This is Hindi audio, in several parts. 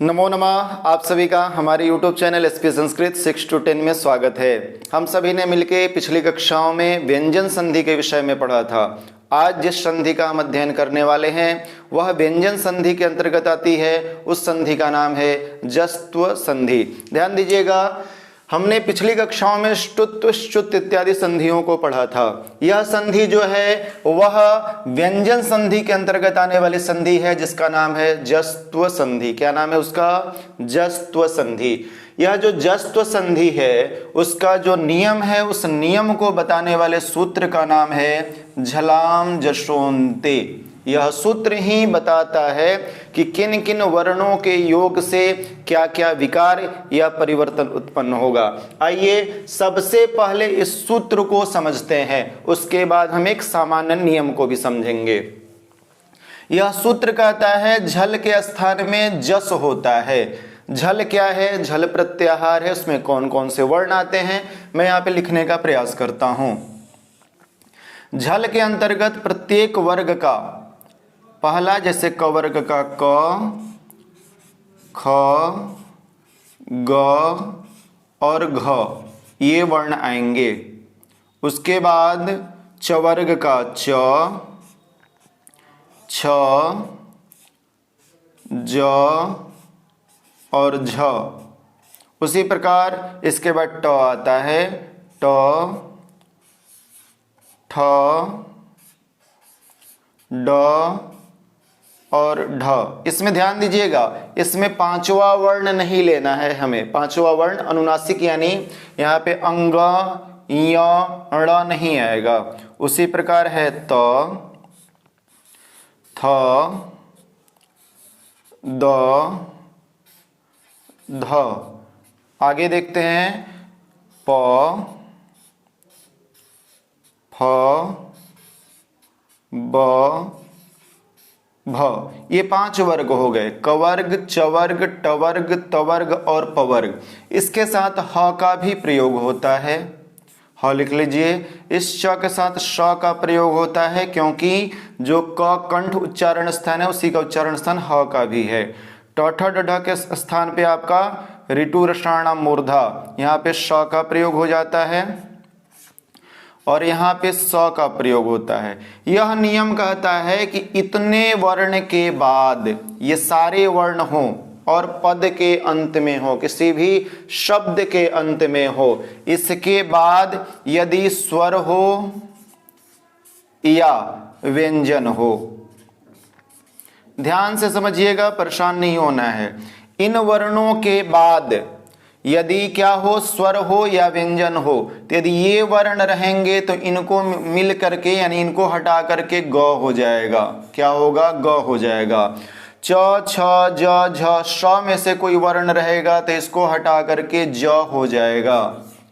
नमो नमः। आप सभी का हमारे YouTube channel SP Sanskrit 6 to 10 में स्वागत है। हम सभी ने मिलकर पिछली कक्षाओं में व्यंजन संधि के विषय में पढ़ा था। आज जिस संधि का हम अध्ययन करने वाले हैं वह व्यंजन संधि के अंतर्गत आती है। उस संधि का नाम है जस्त्व संधि। ध्यान दीजिएगा, हमने पिछली कक्षाओं में ष्टुत्व, श्चुत इत्यादि संधियों को पढ़ा था। यह संधि जो है वह व्यंजन संधि के अंतर्गत आने वाली संधि है जिसका नाम है जस्त्व संधि। क्या नाम है उसका? जस्त्व संधि। यह जो जस्त्व संधि है उसका जो नियम है उस नियम को बताने वाले सूत्र का नाम है झलाम जशोन्ते। यह सूत्र ही बताता है कि किन किन वर्णों के योग से क्या क्या विकार या परिवर्तन उत्पन्न होगा। आइए सबसे पहले इस सूत्र को समझते हैं, उसके बाद हम एक सामान्य नियम को भी समझेंगे। यह सूत्र कहता है झल के स्थान में जस होता है। झल क्या है? झल प्रत्याहार है। उसमें कौन कौन से वर्ण आते हैं मैं यहाँ पे लिखने का प्रयास करता हूं। झल के अंतर्गत प्रत्येक वर्ग का पहला, जैसे क वर्ग का क, ख, ग और घ, ये वर्ण आएंगे। उसके बाद च वर्ग का च, छ, ज और झ। उसी प्रकार इसके बाद ट आता है, ट, ठ, ड और ढ। इसमें ध्यान दीजिएगा, इसमें पांचवा वर्ण नहीं लेना है हमें। पांचवा वर्ण अनुनासिक यानी यहाँ पे अंग य ण नहीं आएगा। उसी प्रकार है त, थ, द, ध। आगे देखते हैं प, फ, ब, भ। ये पांच वर्ग हो गए, कवर्ग, चवर्ग, टवर्ग, तवर्ग और पवर्ग। इसके साथ ह का भी प्रयोग होता है। ह लिख लीजिए। इस च के साथ श का प्रयोग होता है क्योंकि जो क कंठ उच्चारण स्थान है उसी का उच्चारण स्थान ह का भी है। ट ठ ड ढ के स्थान पे आपका ऋतु रसायण मूर्धा, यहाँ पे श का प्रयोग हो जाता है और यहाँ पे स का प्रयोग होता है। यह नियम कहता है कि इतने वर्ण के बाद ये सारे वर्ण हों और पद के अंत में हो, किसी भी शब्द के अंत में हो, इसके बाद यदि स्वर हो या व्यंजन हो। ध्यान से समझिएगा, परेशान नहीं होना है। इन वर्णों के बाद यदि क्या हो? स्वर हो या व्यंजन हो। तो यदि ये वर्ण रहेंगे तो इनको मिल करके यानी इनको हटा करके ग हो जाएगा। क्या होगा? ग हो जाएगा। च, छ, ज, झ, श में से कोई वर्ण रहेगा तो इसको हटा करके ज हो जाएगा।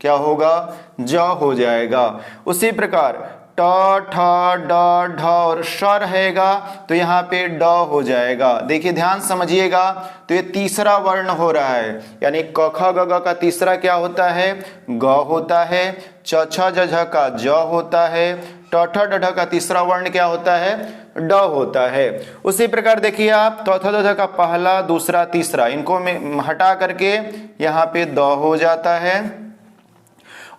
क्या होगा? ज हो जाएगा। उसी प्रकार ट, ठ, ड, ढ और श रहेगा तो यहाँ पे ड हो जाएगा। देखिए ध्यान समझिएगा, तो ये तीसरा वर्ण हो रहा है, यानी क ख ग घ का तीसरा क्या होता है? ग होता है। च छ ज झ का ज होता है। ट ठ ड ढ का तीसरा वर्ण क्या होता है? ड होता है। उसी प्रकार देखिए आप, त थ द ध का पहला, दूसरा, तीसरा, इनको में हटा करके यहाँ पे द हो जाता है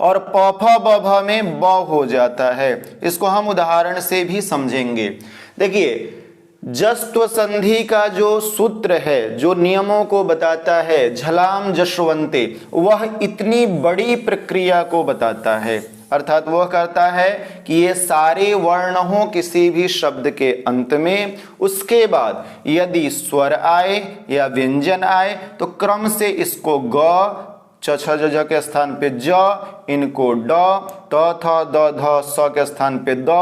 और प फ ब भ में ब हो जाता है। इसको हम उदाहरण से भी समझेंगे। देखिए जस्त्व संधि का जो सूत्र है, जो नियमों को बताता है, झलाम जशवंते, वह इतनी बड़ी प्रक्रिया को बताता है। अर्थात वह कहता है कि ये सारे वर्ण हो किसी भी शब्द के अंत में, उसके बाद यदि स्वर आए या व्यंजन आए तो क्रम से इसको ग, च छ ज झ के स्थान पे ज, इनको ड, ट थ द ध स के स्थान पे द,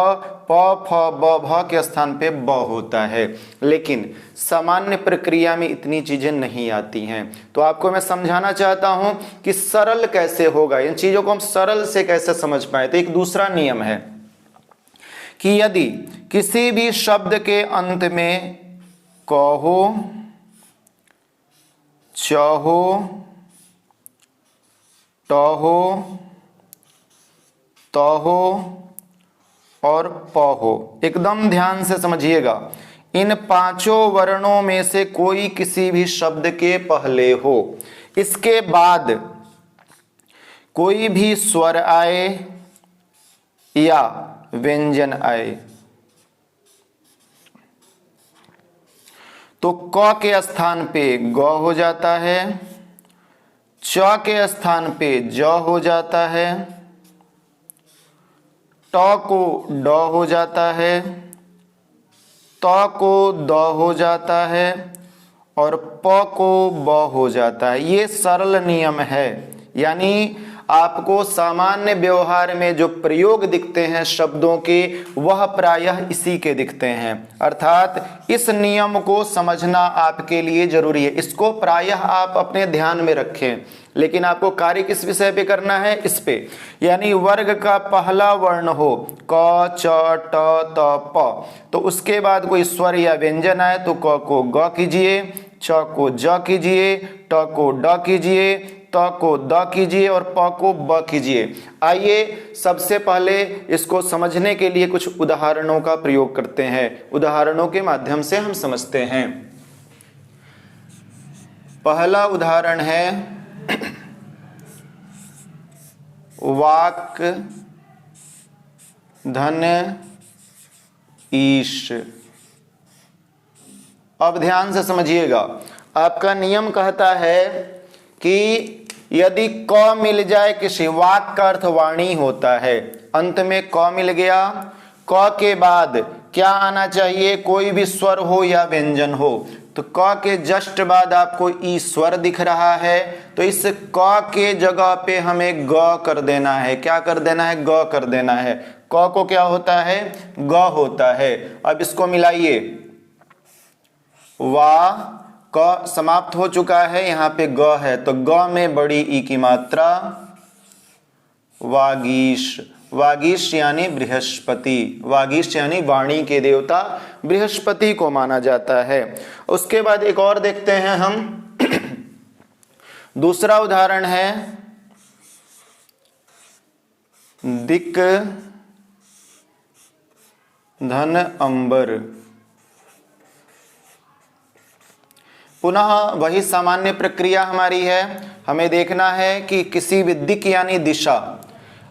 प फ ब भ के स्थान पे ब होता है। लेकिन सामान्य प्रक्रिया में इतनी चीजें नहीं आती हैं। तो आपको मैं समझाना चाहता हूं कि सरल कैसे होगा, इन चीजों को हम सरल से कैसे समझ पाए। तो एक दूसरा नियम है कि यदि किसी भी शब्द के अंत में क हो, च हो, ट हो, त हो और प हो, एकदम ध्यान से समझिएगा, इन पांचों वर्णों में से कोई किसी भी शब्द के पहले हो, इसके बाद कोई भी स्वर आए या व्यंजन आए तो क के स्थान पे ग हो जाता है, च के स्थान पे ज हो जाता है, ट को ड हो जाता है, त को द हो जाता है और प को ब हो जाता है। ये सरल नियम है, यानी आपको सामान्य व्यवहार में जो प्रयोग दिखते हैं शब्दों के वह प्रायः इसी के दिखते हैं। अर्थात इस नियम को समझना आपके लिए जरूरी है, इसको प्रायः आप अपने ध्यान में रखें। लेकिन आपको कार्य किस विषय पे करना है, इस पे, यानी वर्ग का पहला वर्ण हो क च ट त प, तो उसके बाद कोई स्वर या व्यंजन आए तो क को ग कीजिए, च को ज कीजिए, ट को ड कीजिए, त को द कीजिए और प को ब कीजिए। आइए सबसे पहले इसको समझने के लिए कुछ उदाहरणों का प्रयोग करते हैं, उदाहरणों के माध्यम से हम समझते हैं। पहला उदाहरण है वाक धन ईश। अब ध्यान से समझिएगा, आपका नियम कहता है कि यदि क मिल जाए किसी, वाक का अर्थ वाणी होता है, अंत में क मिल गया, क के बाद क्या आना चाहिए, कोई भी स्वर हो या व्यंजन हो, तो क के जस्ट बाद आपको ई स्वर दिख रहा है, तो इस क के जगह पे हमें ग कर देना है। क्या कर देना है, ग कर देना है। क को क्या होता है, ग होता है। अब इसको मिलाइए, वा क समाप्त हो चुका है, यहाँ पे ग है, तो ग में बड़ी ई की मात्रा वागीश। वागीश यानी बृहस्पति, वागीश यानी वाणी के देवता बृहस्पति को माना जाता है। उसके बाद एक और देखते हैं हम दूसरा उदाहरण है दिक धन अंबर। पुनः वही सामान्य प्रक्रिया हमारी है, हमें देखना है कि किसी भी दिक यानी दिशा,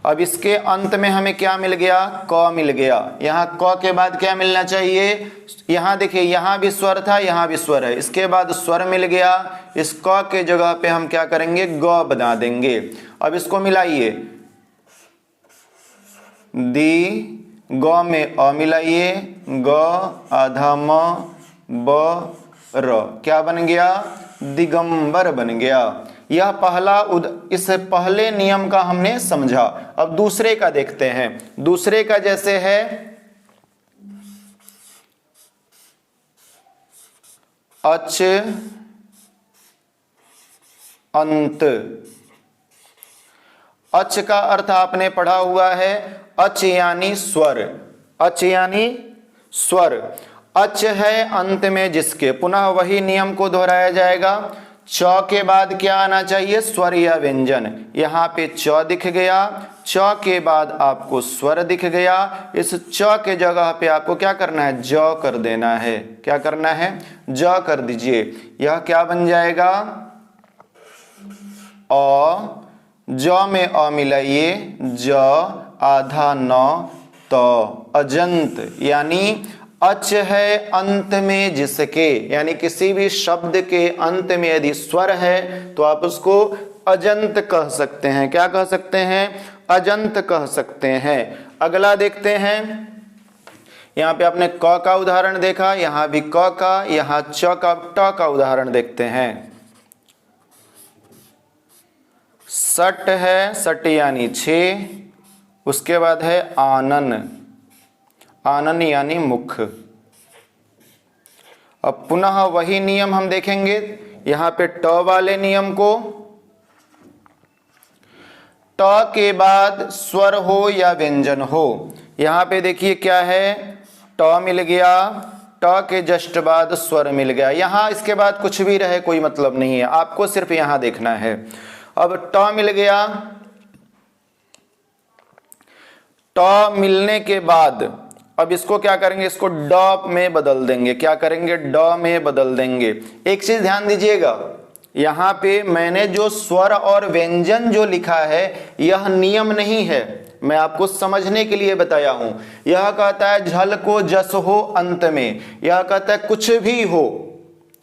अब इसके अंत में हमें क्या मिल गया, क मिल गया। यहाँ क के बाद क्या मिलना चाहिए, यहाँ देखिए यहाँ भी स्वर था, यहाँ भी स्वर है, इसके बाद स्वर मिल गया, इस क के जगह पे हम क्या करेंगे, ग बना देंगे। अब इसको मिलाइए, दी ग में अ मिलाइए, ग आधा म ब र, क्या बन गया, दिगंबर बन गया। यह पहला इस पहले नियम का हमने समझा। अब दूसरे का देखते हैं। दूसरे का जैसे है अच अंत। अच का अर्थ आपने पढ़ा हुआ है, अच यानी स्वर, अच यानी स्वर। अच है अंत में जिसके, पुनः वही नियम को दोहराया जाएगा। च के बाद क्या आना चाहिए, स्वर या व्यंजन। यहाँ पे च दिख गया, च के बाद आपको स्वर दिख गया, इस च के जगह पे आपको क्या करना है, ज कर देना है। क्या करना है, ज कर दीजिए। यह क्या बन जाएगा, अ, ज में अ मिलाइए, ज आधा न त, अजंत। यानी अच है अंत में जिसके, यानी किसी भी शब्द के अंत में यदि स्वर है तो आप उसको अजंत कह सकते हैं। क्या कह सकते हैं, अजंत कह सकते हैं। अगला देखते हैं, यहाँ पे आपने क का उदाहरण देखा, यहाँ भी क का, यहाँ च का, ट का उदाहरण देखते हैं। सट है, सट यानी 6, उसके बाद है आनन, आनन यानी मुख। अब पुनः वही नियम हम देखेंगे, यहाँ पे ट वाले नियम को, ट के बाद स्वर हो या व्यंजन हो। यहाँ पे देखिए क्या है, ट मिल गया, ट के जस्ट बाद स्वर मिल गया। यहाँ इसके बाद कुछ भी रहे कोई मतलब नहीं है, आपको सिर्फ यहाँ देखना है। अब ट मिल गया, ट मिलने के बाद अब इसको क्या करेंगे, इसको ड में बदल देंगे। क्या करेंगे, ड में बदल देंगे। एक चीज ध्यान दीजिएगा, यहां पे मैंने जो स्वर और व्यंजन जो लिखा है यह नियम नहीं है, मैं आपको समझने के लिए बताया हूं। यह कहता है झल को जस हो अंत में, यह कहता है कुछ भी हो,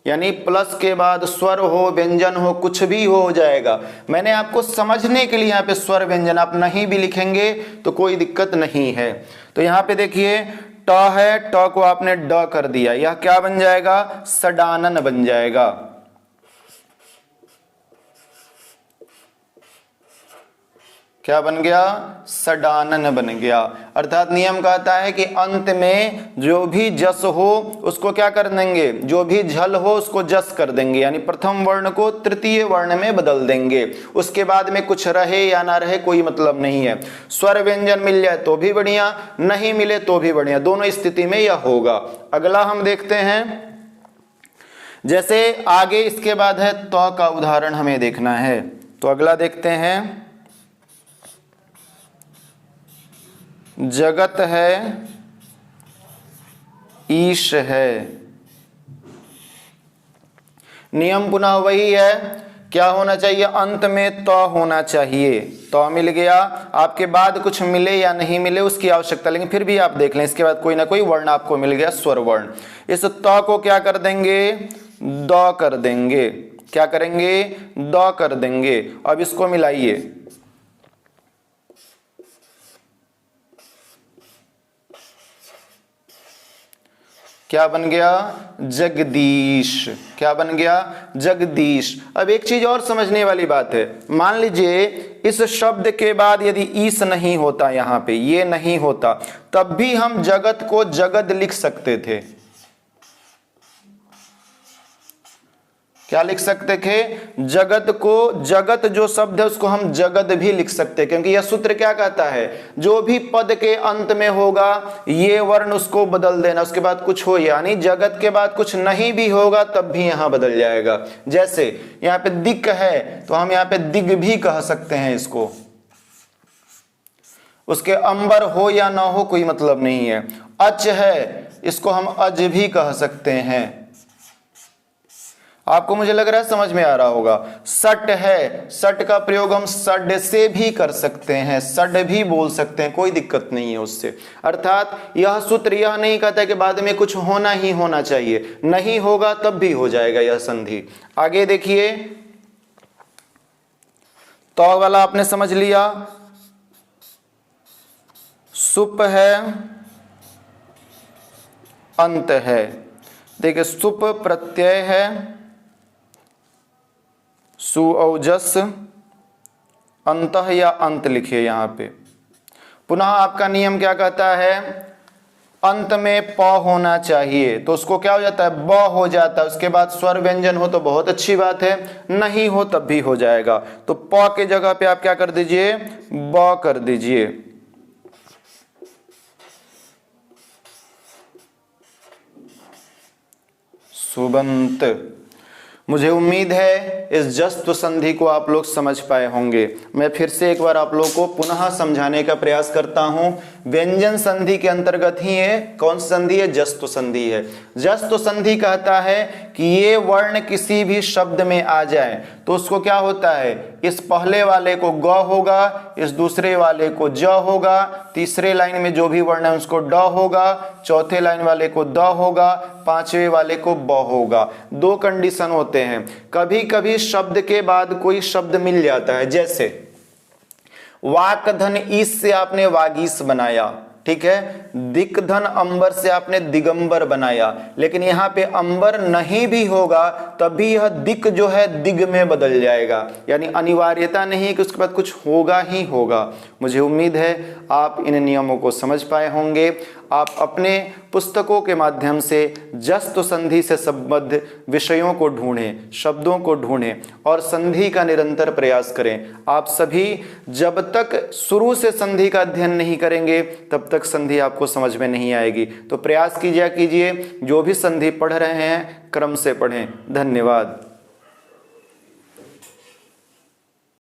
यानी प्लस के बाद स्वर हो व्यंजन हो कुछ भी हो जाएगा। मैंने आपको समझने के लिए यहाँ पे स्वर व्यंजन, आप नहीं भी लिखेंगे तो कोई दिक्कत नहीं है। तो यहाँ पे देखिए ट है, ट को आपने ड कर दिया, यह क्या बन जाएगा, सडानन बन जाएगा। क्या बन गया, सडानन बन गया। अर्थात नियम कहता है कि अंत में जो भी जस हो उसको क्या कर देंगे, जो भी झल हो उसको जस कर देंगे, यानी प्रथम वर्ण को तृतीय वर्ण में बदल देंगे। उसके बाद में कुछ रहे या ना रहे कोई मतलब नहीं है। स्वर व्यंजन मिल जाए तो भी बढ़िया, नहीं मिले तो भी बढ़िया, दोनों स्थिति में यह होगा। अगला हम देखते हैं, जैसे आगे इसके बाद है तो का उदाहरण हमें देखना है। तो अगला देखते हैं, जगत है ईश है। नियम पुनः वही है, क्या होना चाहिए, अंत में तो होना चाहिए। तो मिल गया, आपके बाद कुछ मिले या नहीं मिले उसकी आवश्यकता, लेकिन फिर भी आप देख लें इसके बाद कोई ना कोई वर्ण आपको मिल गया, स्वर वर्ण। इस तो को क्या कर देंगे, द कर देंगे। क्या करेंगे, द कर देंगे। अब इसको मिलाइए, क्या बन गया, जगदीश। क्या बन गया, जगदीश। अब एक चीज और समझने वाली बात है, मान लीजिए इस शब्द के बाद यदि ईस नहीं होता, यहां पे ये नहीं होता, तब भी हम जगत को जगद लिख सकते थे। क्या लिख सकते थे, जगत को, जगत जो शब्द है उसको हम जगद भी लिख सकते हैं, क्योंकि यह सूत्र क्या कहता है, जो भी पद के अंत में होगा ये वर्ण उसको बदल देना, उसके बाद कुछ हो, यानी जगत के बाद कुछ नहीं भी होगा तब भी यहां बदल जाएगा। जैसे यहां पे दिक है तो हम यहां पे दिग भी कह सकते हैं इसको, उसके अंबर हो या ना हो कोई मतलब नहीं है। अच है, इसको हम अज भी कह सकते हैं। आपको मुझे लग रहा है समझ में आ रहा होगा। सट है, सट का प्रयोग हम सड से भी कर सकते हैं, सड भी बोल सकते हैं, कोई दिक्कत नहीं है उससे। अर्थात यह सूत्र यह नहीं कहता है कि बाद में कुछ होना ही होना चाहिए, नहीं होगा तब भी हो जाएगा यह संधि। आगे देखिए, तो वाला आपने समझ लिया, सुप है, अंत है। देखिए सुप प्रत्यय है, सु औजस, अंतः या अंत लिखिए यहां पे। पुनः आपका नियम क्या कहता है, अंत में प होना चाहिए, तो उसको क्या हो जाता है, ब हो जाता है। उसके बाद स्वर व्यंजन हो तो बहुत अच्छी बात है, नहीं हो तब भी हो जाएगा। तो प के जगह पे आप क्या कर दीजिए, ब कर दीजिए। सुबंत। मुझे उम्मीद है इस जस्त संधि को आप लोग समझ पाए होंगे। मैं फिर से एक बार आप लोग को पुनः समझाने का प्रयास करता हूं। व्यंजन संधि के अंतर्गत ही है, कौन सी संधि है, जस्त संधि है। जस्त संधि कहता है कि ये वर्ण किसी भी शब्द में आ जाए तो उसको क्या होता है, इस पहले वाले को ग होगा, इस दूसरे वाले को ज होगा, तीसरे लाइन में जो भी वर्ण है उसको ड होगा, चौथे लाइन वाले को द होगा, पांचवे वाले को ब होगा। दो कंडीशन होते हैं। कभी कभी शब्द के बाद कोई शब्द मिल जाता है, जैसे वाकधन ईस से आपने वागीस बनाया, ठीक है, दिक्धन अंबर से आपने दिगंबर बनाया, लेकिन यहाँ पे अंबर नहीं भी होगा तब भी यह दिक जो है दिग में बदल जाएगा, यानी अनिवार्यता नहीं है कि उसके बाद कुछ होगा ही होगा। मुझे उम्मीद है आप इन नियमों को समझ पाए होंगे। आप अपने पुस्तकों के माध्यम से जस्त संधि से संबद्ध विषयों को ढूंढें, शब्दों को ढूंढें और संधि का निरंतर प्रयास करें। आप सभी जब तक शुरू से संधि का अध्ययन नहीं करेंगे तब तक संधि आपको समझ में नहीं आएगी। तो प्रयास कीजिए, जो भी संधि पढ़ रहे हैं क्रम से पढ़ें। धन्यवाद।